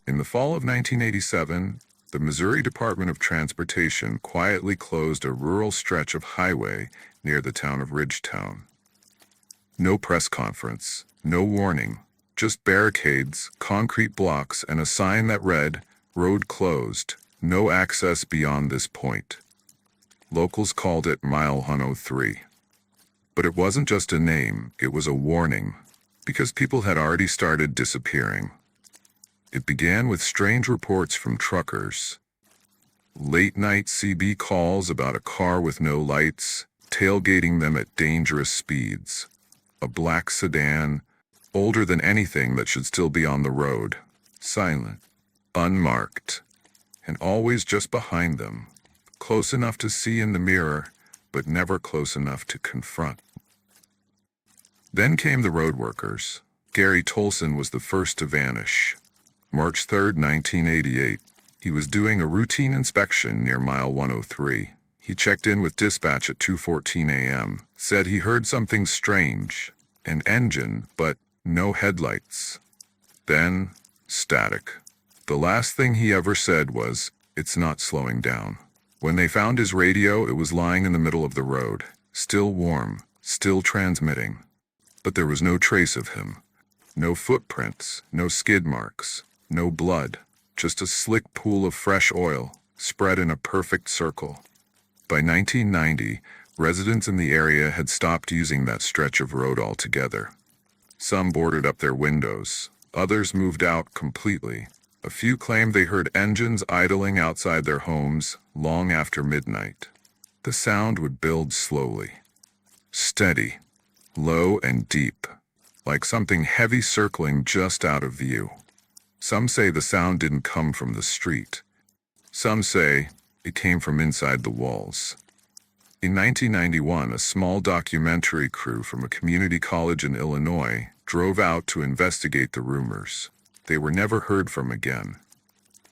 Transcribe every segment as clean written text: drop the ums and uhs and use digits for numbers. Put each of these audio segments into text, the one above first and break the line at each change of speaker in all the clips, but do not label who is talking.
In the fall of 1987, the Missouri Department of Transportation quietly closed a rural stretch of highway near the town of Ridgetown. No press conference, no warning, just barricades, concrete blocks, and a sign that read, "Road closed, no access beyond this point." Locals called it Mile 103. But it wasn't just a name, it was a warning, because people had already started disappearing. It began with strange reports from truckers. Late-night CB calls about a car with no lights, tailgating them at dangerous speeds. A black sedan, older than anything that should still be on the road. Silent, unmarked, and always just behind them. Close enough to see in the mirror, but never close enough to confront. Then came the road workers. Gary Tolson was the first to vanish. March 3, 1988. He was doing a routine inspection near Mile 103. He checked in with dispatch at 2:14 a.m., said he heard something strange, an engine, but no headlights. Then, static. The last thing he ever said was, "It's not slowing down." When they found his radio, it was lying in the middle of the road, still warm, still transmitting. But there was no trace of him. No footprints, no skid marks, no blood, just a slick pool of fresh oil, spread in a perfect circle. By 1990, residents in the area had stopped using that stretch of road altogether. Some boarded up their windows, others moved out completely. A few claimed they heard engines idling outside their homes long after midnight. The sound would build slowly, steady, low and deep, like something heavy circling just out of view. Some say the sound didn't come from the street. Some say it came from inside the walls. In 1991, a small documentary crew from a community college in Illinois drove out to investigate the rumors. They were never heard from again.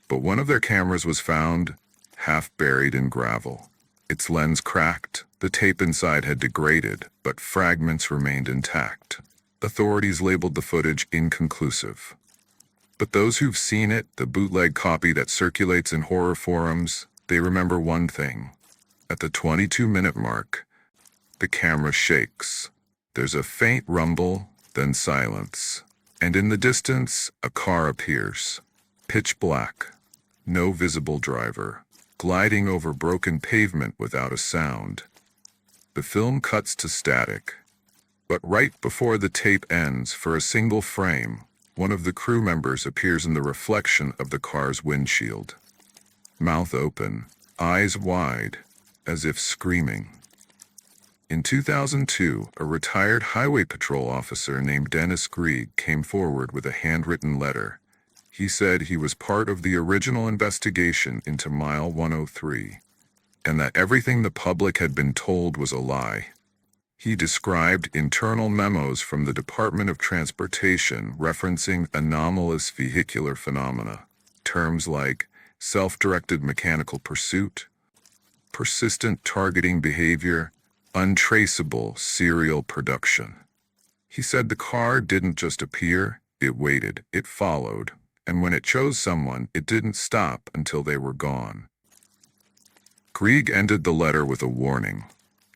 But one of their cameras was found, half buried in gravel. Its lens cracked, the tape inside had degraded, but fragments remained intact. Authorities labeled the footage inconclusive. But those who've seen it, the bootleg copy that circulates in horror forums, they remember one thing. At the 22-minute mark, the camera shakes. There's a faint rumble, then silence. And in the distance, a car appears. Pitch black. No visible driver. Gliding over broken pavement without a sound. The film cuts to static. But right before the tape ends, for a single frame, one of the crew members appears in the reflection of the car's windshield. Mouth open, eyes wide, as if screaming. In 2002, a retired highway patrol officer named Dennis Grieg came forward with a handwritten letter. He said he was part of the original investigation into Mile 103, and that everything the public had been told was a lie. He described internal memos from the Department of Transportation referencing anomalous vehicular phenomena, terms like self-directed mechanical pursuit, persistent targeting behavior, untraceable serial production. He said the car didn't just appear, it waited, it followed, and when it chose someone, it didn't stop until they were gone. Grieg ended the letter with a warning.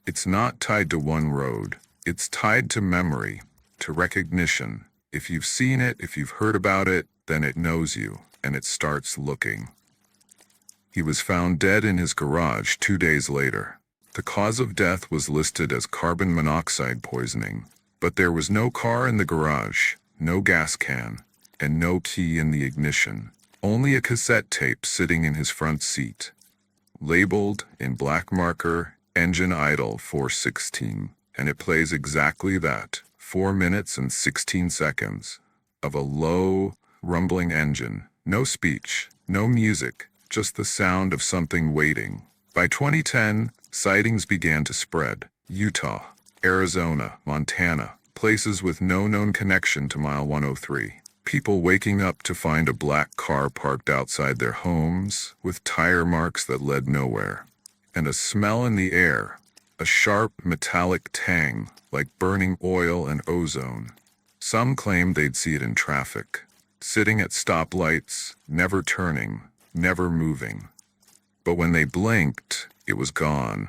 It's not tied to one road. It's tied to memory, to recognition. If you've seen it, if you've heard about it, then it knows you, and it starts looking. He was found dead in his garage 2 days later. The cause of death was listed as carbon monoxide poisoning, but there was no car in the garage, no gas can, and no key in the ignition. Only a cassette tape sitting in his front seat. Labeled, in black marker, Engine Idle 416, and it plays exactly that, 4 minutes and 16 seconds, of a low, rumbling engine. No speech, no music, just the sound of something waiting. By 2010, sightings began to spread. Utah, Arizona, Montana, places with no known connection to Mile 103. People waking up to find a black car parked outside their homes, with tire marks that led nowhere. And a smell in the air, a sharp metallic tang, like burning oil and ozone. Some claimed they'd see it in traffic. sitting at stoplights, never turning, never moving. But when they blinked, it was gone.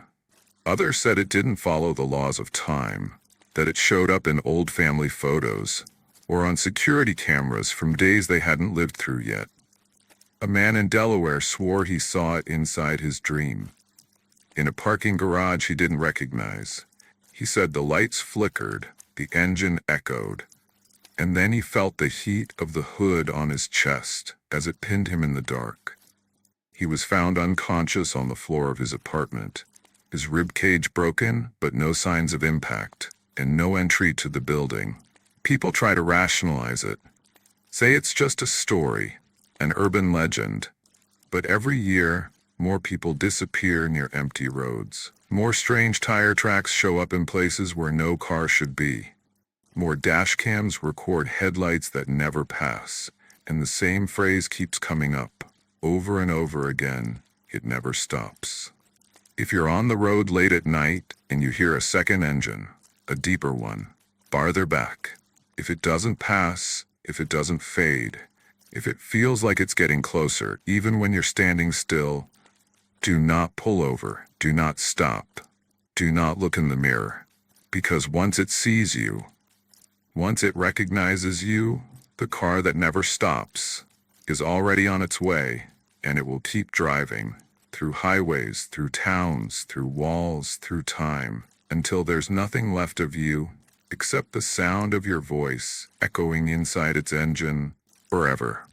Others said it didn't follow the laws of time, that it showed up in old family photos or on security cameras from days they hadn't lived through yet. A man in Delaware swore he saw it inside his dream. In a parking garage he didn't recognize. He said the lights flickered, the engine echoed, and then he felt the heat of the hood on his chest as it pinned him in the dark. He was found unconscious on the floor of his apartment, his rib cage broken, but no signs of impact, and no entry to the building. People try to rationalize it, say it's just a story, an urban legend. But every year, more people disappear near empty roads. More strange tire tracks show up in places where no car should be. More dash cams record headlights that never pass, and the same phrase keeps coming up, over and over again. It never stops. If you're on the road late at night and you hear a second engine, a deeper one, farther back, if it doesn't pass, if it doesn't fade, if it feels like it's getting closer, even when you're standing still, do not pull over, do not stop, do not look in the mirror, because once it sees you, once it recognizes you, the car that never stops is already on its way, and it will keep driving through highways, through towns, through walls, through time, until there's nothing left of you except the sound of your voice echoing inside its engine forever.